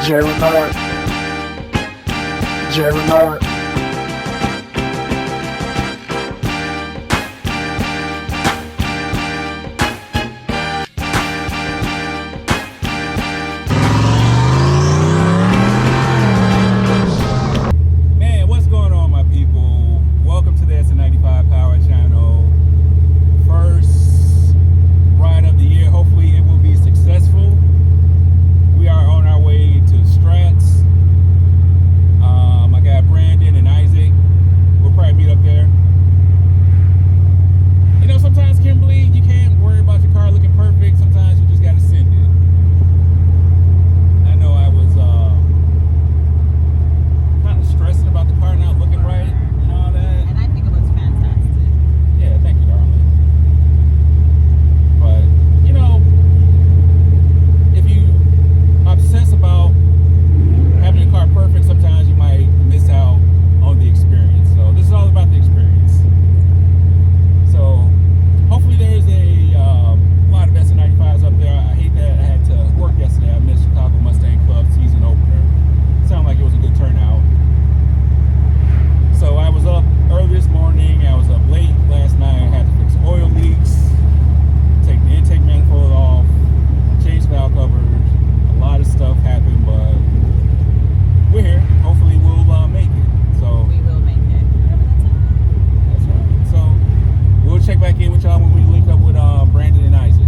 Jerry. Man, what's going on, my people? Welcome to the Sn95 Power Channel. First ride of the year. Hopefully it will be successful. We are on our way to Strats. I got Brandon and Isaac. We'll probably meet up there. You know, sometimes, Kimberly, you can't worry about your car looking perfect. Sometimes you just got to send it. I know I was kind of stressing about the car not looking right and all that. And I think it looks fantastic. Yeah, thank you, darling. But, you know, if you obsess about having your car perfect, sometimes you might miss out on the experience. So this is all about the experience. So hopefully there's a lot of Sn95s up there. I hate that I had to work yesterday. I missed Chicago Mustang Club season opener. Sounded like it was a good turnout. So I was up early this morning. I was up late last night. I had to fix oil leaks, take the intake manifold off, change valve covers. A lot of stuff happened, but we're here. Hopefully we'll make it. So We will make it. that's right. So we'll check back in with y'all when we link up with Brandon and Isaac.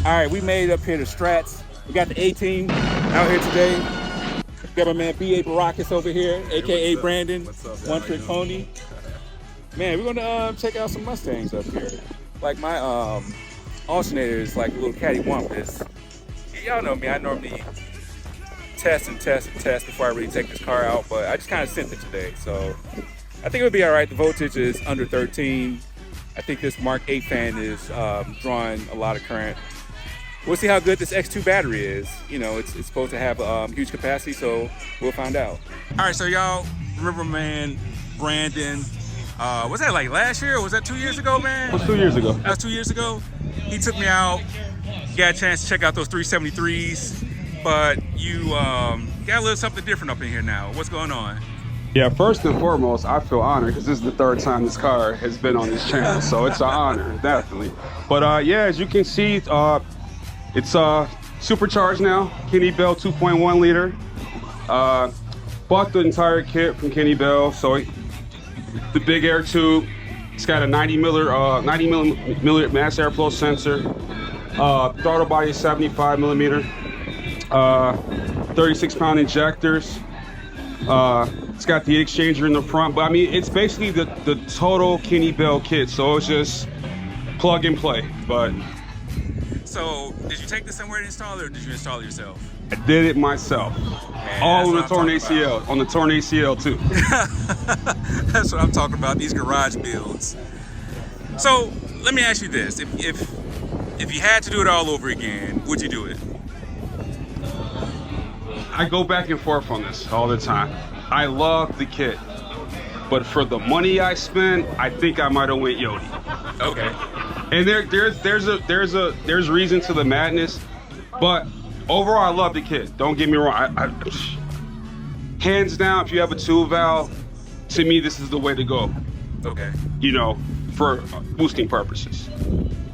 All right, we made it up here to Strats. We got the A-team out here today. Got my man B.A. Baracus over here, aka Brandon, One Trick Pony. Man, we're gonna check out some Mustangs up here. Like my alternator is like a little cattywampus. Y'all know me, I normally test before I really take this car out, but I just kind of sent it today, so I think it'll be all right. The voltage is under 13. I think this Mark 8 fan is drawing a lot of current. We'll see how good this X2 battery is. You know, it's supposed to have huge capacity, so we'll find out. All right, so y'all remember, man, Brandon, was that like last year or was that 2 years ago, man? It was 2 years ago. That was 2 years ago. He took me out, got a chance to check out those 373s, but you got a little something different up in here now. What's going on? Yeah, first and foremost, I feel honored because this is the third time this car has been on this channel, so it's an honor, definitely. But yeah, as you can see, it's supercharged now, Kenne Bell 2.1 liter. Bought the entire kit from Kenne Bell, so the big air tube. It's got a 90 millimeter mass airflow sensor. Throttle body is 75 millimeter. 36-pound injectors. It's got the exchanger in the front, but I mean, it's basically the total Kenne Bell kit, so it's just plug and play. But So, did you take this somewhere to install it, or did you install it yourself? I did it myself. Man, all on the that's torn what I'm talking ACL, on the torn ACL too. That's what I'm talking about, these garage builds. So, let me ask you this. If you had to do it all over again, would you do it? I go back and forth on this all the time. I love the kit, but for the money I spent, I think I might have went Yodi. Okay. And there's reason to the madness, but overall I love the kit. Don't get me wrong. Hands down, if you have a 2-valve, to me this is the way to go. Okay. You know, for boosting purposes.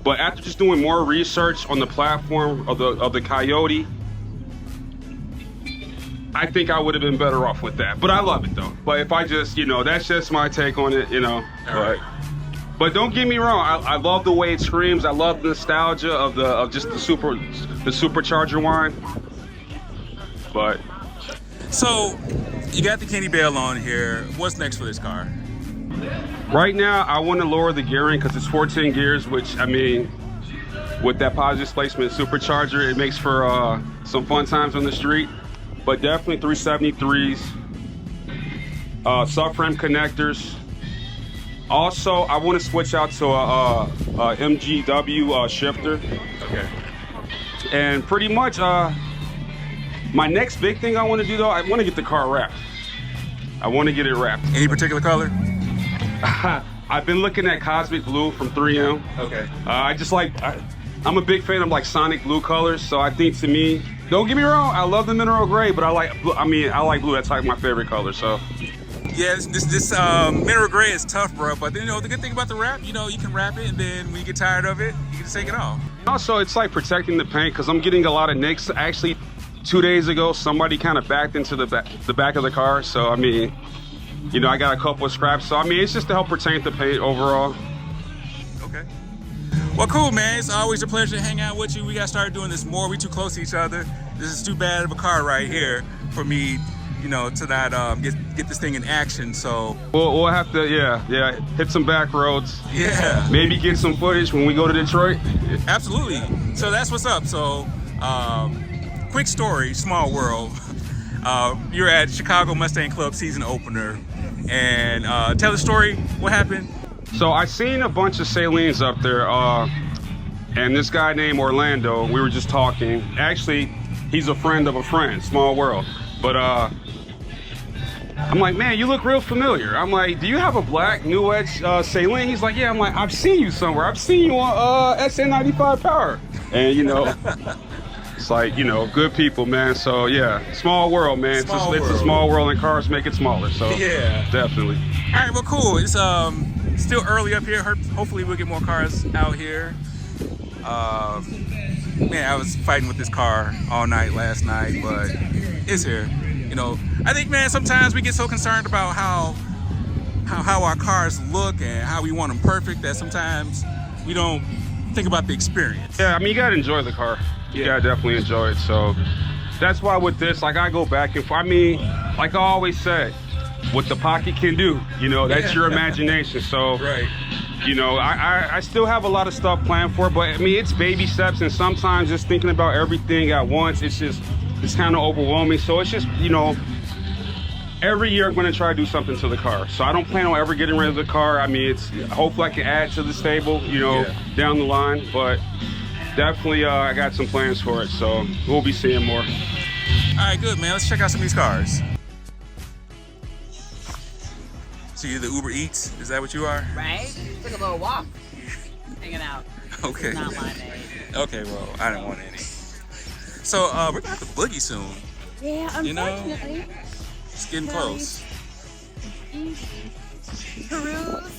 But after just doing more research on the platform of the Coyote, I think I would have been better off with that. But I love it though. But if I just, you know, that's just my take on it, you know. But don't get me wrong, I love the way it screams. I love the nostalgia of just the supercharger whine. But So, you got the Kenne Bell on here. What's next for this car? right now, I want to lower the gearing because it's 14 gears, which, I mean, with that positive displacement supercharger, it makes for some fun times on the street. But definitely 373s, subframe connectors. Also, I want to switch out to a MGW shifter. Okay. And pretty much, my next big thing I want to do though, I want to get the car wrapped. I want to get it wrapped. Any particular color? I've been looking at Cosmic Blue from 3M. Okay. I just like, I'm a big fan of like Sonic blue colors, so I think to me, don't get me wrong, I love the mineral gray, but I like blue. I mean, I like blue. That's like my favorite color. So Yeah, this mineral gray is tough, bro. But then, you know, the good thing about the wrap, you know, you can wrap it, and then when you get tired of it, you can just take it off. also, it's like protecting the paint because I'm getting a lot of nicks. Actually, 2 days ago, somebody kind of backed into the back of the car. So I mean, you know, I got a couple of scraps. So I mean, it's just to help protect the paint overall. Okay. Well, cool, man. It's always a pleasure to hang out with you. We got to start doing this more. We too close to each other. This is too bad of a car right here for me, you know, to not get this thing in action. So We'll have to, yeah, hit some back roads. yeah, Maybe get some footage when we go to Detroit. absolutely. So that's what's up. So quick story, small world. You're at Chicago Mustang Club season opener, and tell the story. What happened? So I seen a bunch of Salines up there, and this guy named Orlando, we were just talking. Actually, he's a friend of a friend, small world. But I'm like, man, you look real familiar. I'm like, do you have a black New Edge Saline? He's like, yeah. I'm like, I've seen you somewhere. I've seen you on Sn95 Power. And you know, it's like, you know, good people, man. So yeah, small world, man. It's a small world, and cars make it smaller. So Yeah. definitely. All right, well, cool. It's still early up here. Hopefully we'll get more cars out here. Man, I was fighting with this car all night last night, but it's here. You know, I think, man, sometimes we get so concerned about how our cars look and how we want them perfect that sometimes we don't think about the experience. Yeah, I mean, you gotta enjoy the car. You gotta definitely enjoy it. So that's why with this, like, I go back and forth. I mean, like I always say, what the pocket can do, you know, that's your imagination. So, Right. you know, I still have a lot of stuff planned for it, but I mean, it's baby steps, and sometimes just thinking about everything at once, it's kind of overwhelming. So it's just, you know, every year I'm going to try to do something to the car. So I don't plan on ever getting rid of the car. I mean, hopefully I can add to the stable, you know, down the line, but definitely I got some plans for it. So we'll be seeing more. All right, good, man. Let's check out some of these cars. So you're the Uber Eats? Is that what you are? Right? Took a little walk. Hanging out. Okay. Not my name. Okay, well, I didn't want any. So we're gonna have to boogie soon. Yeah, You know? unfortunately. It's getting close. Peruse.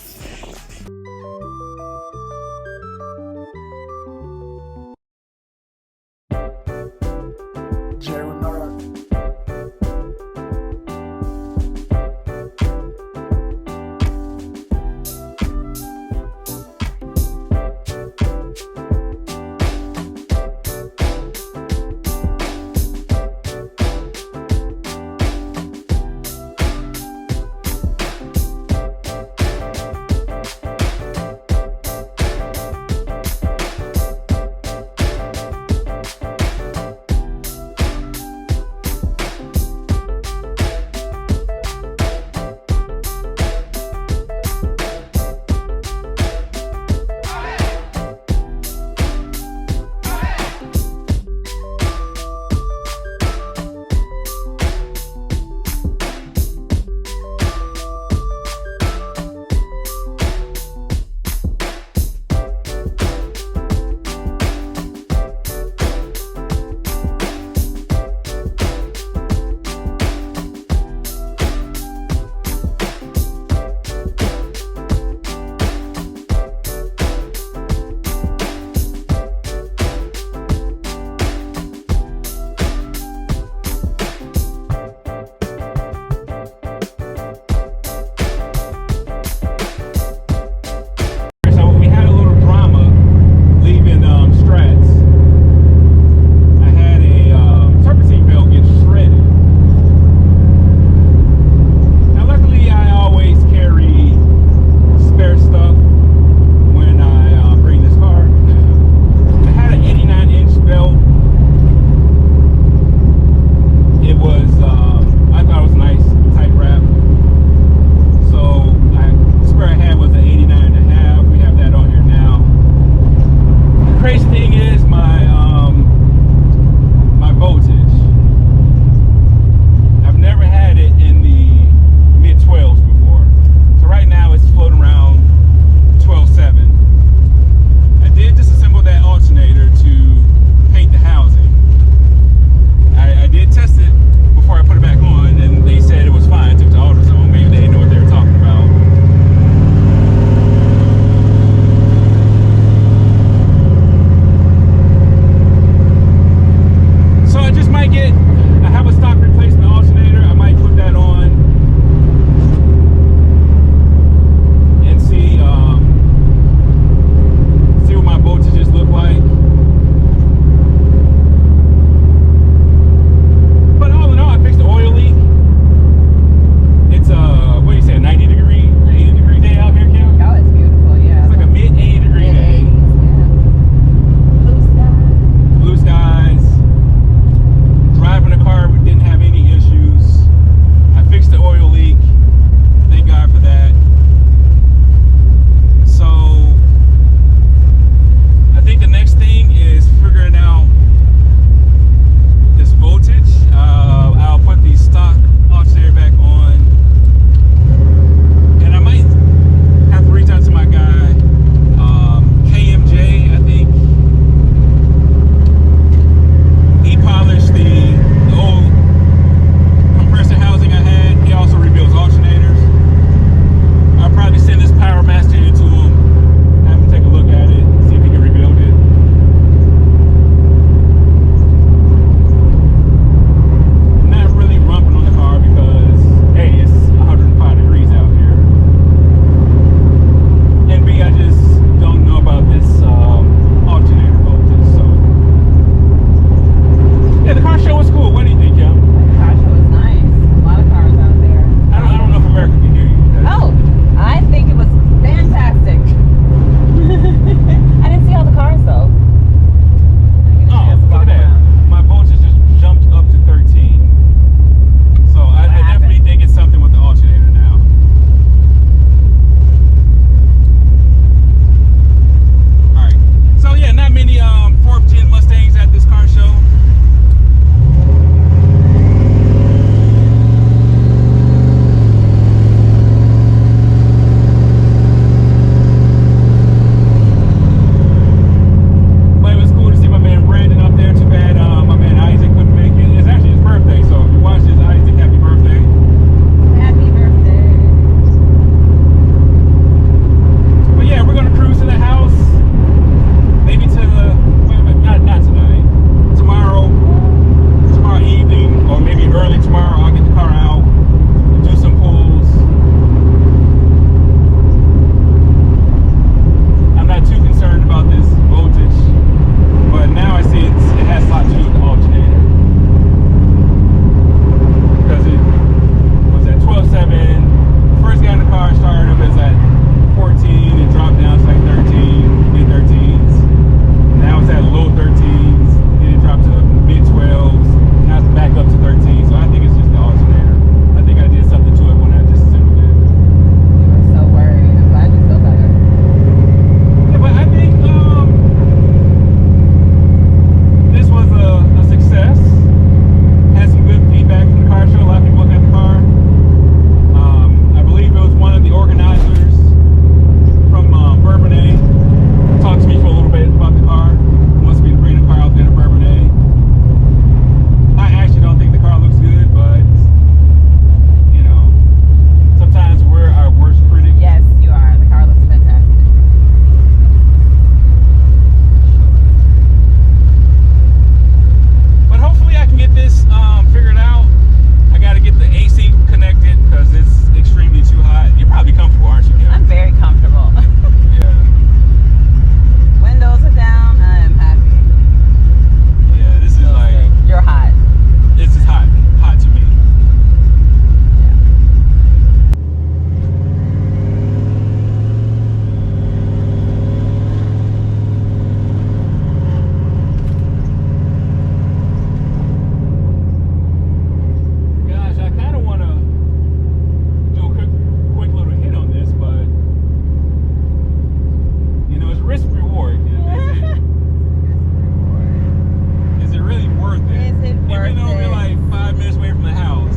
getting over birthday. like 5 minutes away from the house.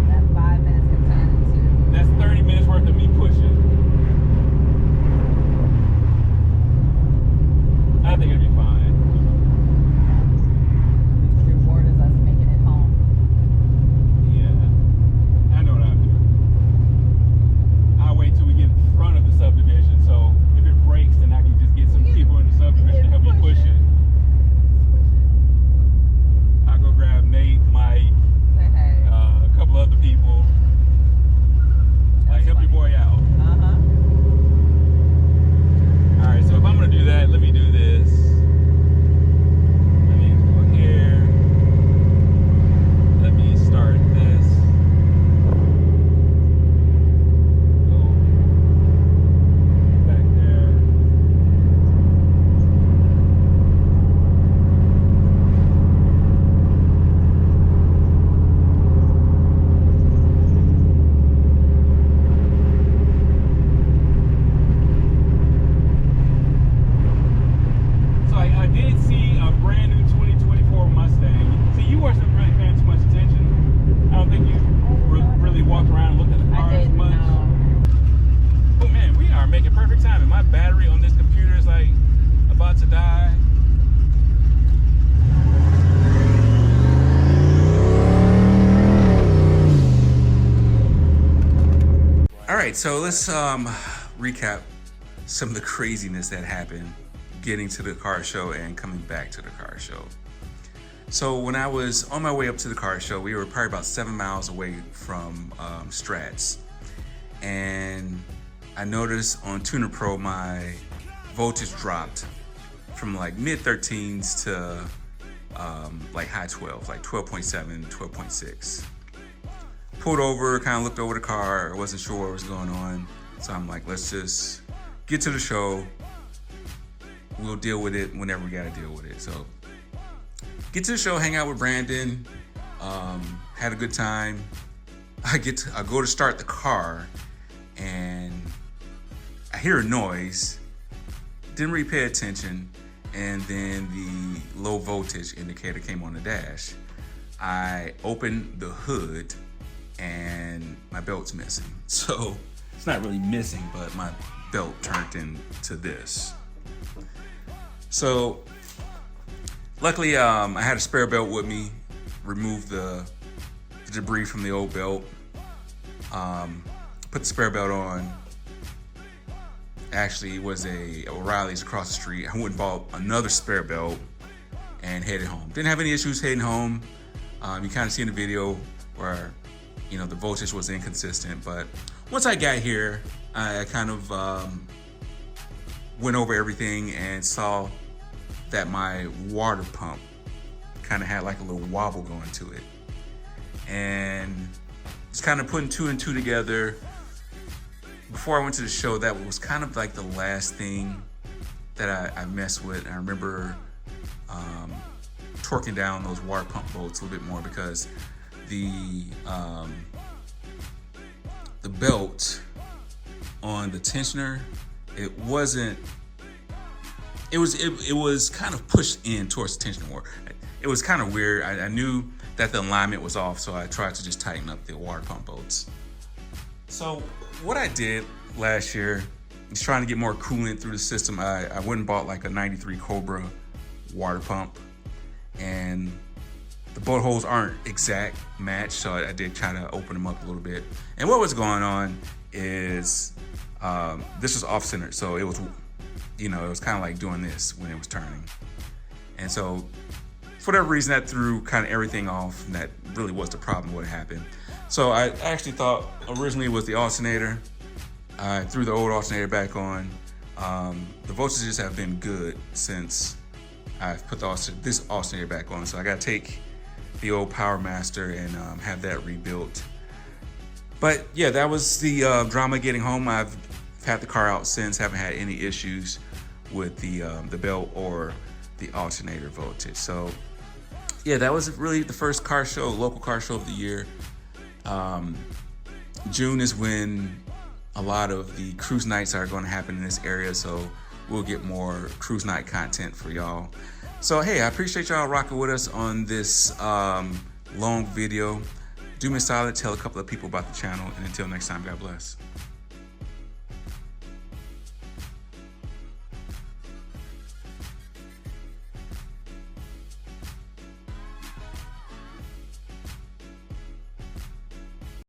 That 5 minutes can turn into. That's 30 minutes worth of me pushing. I think it'll be fine. The reward is us making it home. Yeah, I know what I'll do. I'll wait till we get in front of the subdivision, so if it breaks, then I can just get some people in the subdivision to help me push it. I'll go grab Nate, Mike, Say hey. a couple other people. Like, help your boy out. All right, so if I'm gonna do that, let me do this. Let me go here. Let me start this. Go back there. So I did see a brand new 2024 Mustang. See, you wasn't really paying too much attention. I don't think you really walked around and looked at the I cars didn't much. know. Oh man, we are making perfect timing. My battery on this computer is like about to die. All right, so let's recap some of the craziness that happened getting to the car show and coming back to the car show. So when I was on my way up to the car show, we were probably about 7 miles away from Strats, and I noticed on Tuner Pro my voltage dropped from like mid 13s to like high 12, like 12.7, 12.6. Pulled over, kind of looked over the car. I wasn't sure what was going on, so I'm like, let's just get to the show. We'll deal with it whenever we gotta deal with it. So get to the show, hang out with Brandon, had a good time. I go to start the car and I hear a noise, didn't really pay attention, and then the low voltage indicator came on the dash. I opened the hood and my belt's missing. So it's not really missing, but my belt turned into this. So luckily I had a spare belt with me, removed the debris from the old belt, put the spare belt on. Actually, it was a O'Reilly's across the street. I went and bought another spare belt and headed home. Didn't have any issues heading home. You kind of see in the video where, you know, the voltage was inconsistent, but once I got here, I kind of went over everything and saw that my water pump kind of had like a little wobble going to it. And just kind of putting two and two together. Before I went to the show, that was kind of like the last thing that I messed with. And I remember torquing down those water pump bolts a little bit more because the belt on the tensioner, it was kind of pushed in towards the tensioner more. It was kind of weird. I knew that the alignment was off, so I tried to just tighten up the water pump bolts. So what I did last year is trying to get more coolant through the system. I went and bought like a 93 Cobra water pump, and the bolt holes aren't exact match, so I did try to open them up a little bit. And what was going on is this was off-centered, so it was, you know, it was kind of like doing this when it was turning. And so for whatever reason, that threw kind of everything off, and that really was the problem what happened. So I actually thought originally it was the alternator. I threw the old alternator back on. The voltages have been good since I've put this alternator back on. So I gotta take the old Power Master and have that rebuilt. But yeah, that was the drama getting home. I've had the car out since, haven't had any issues with the belt or the alternator voltage. So yeah, that was really the first car show, local car show of the year. June is when a lot of the cruise nights are going to happen in this area, so we'll get more cruise night content for y'all. So hey, I appreciate y'all rocking with us on this long video. Do me a solid, tell a couple of people about the channel, and until next time, God bless.